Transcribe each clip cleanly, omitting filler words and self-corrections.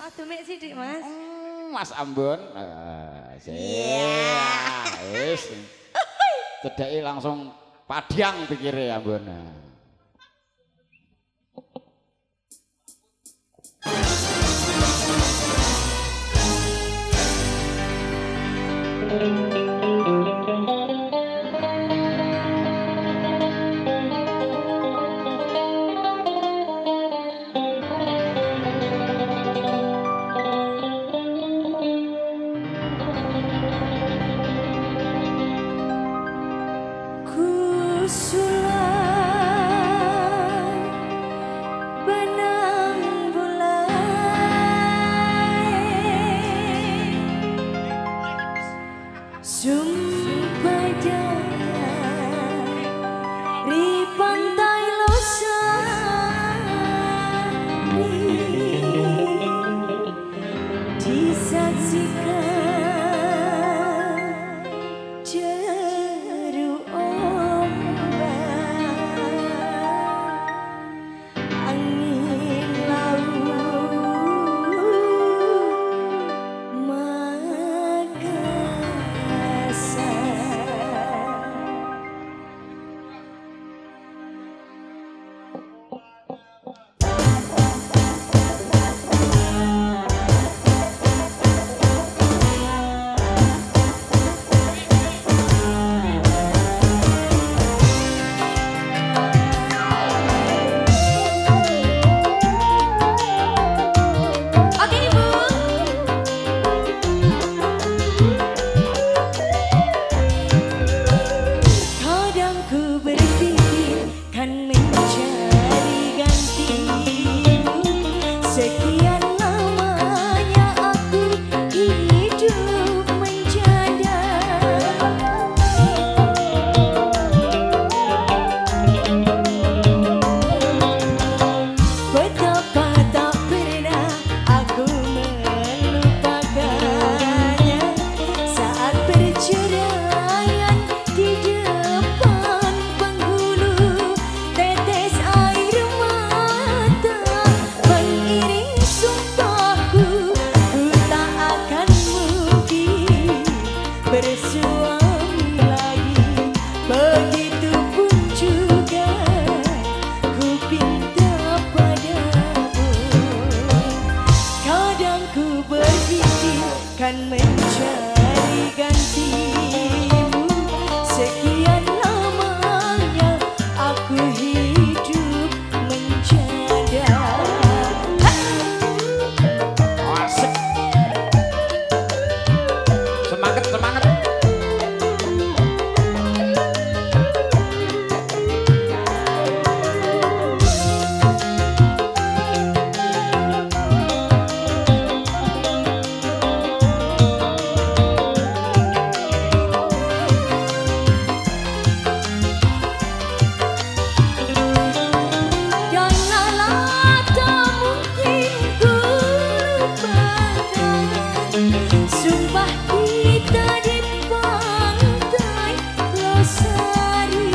Oh, demik sithik, Mas. Mas Ambon. Wis. Cedeki langsung padang pikire Ambon. Sumpah jaya di pantai Losari disaksikan jeru ombak angin laut sekian lamanya aku hidup menjanda betapa tak pernah aku melupakannya saat perceraian di depan penghulu tetes air mata mengiring sumpahku ku tak akan mungkin bersuami lagi begitupun juga ku pinta padamu kadang ku berpikir kan mencari gantimu sekian lamanya aku hidup menjanda. Asik. Semangat, semangat. Sumpah kita di pantai Losari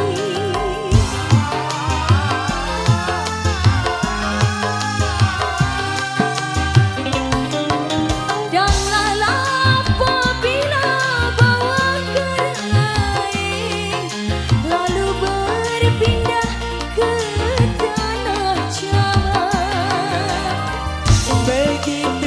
janganlah apabila bawa kerai lalu berpindah ke tanah Jawa begitu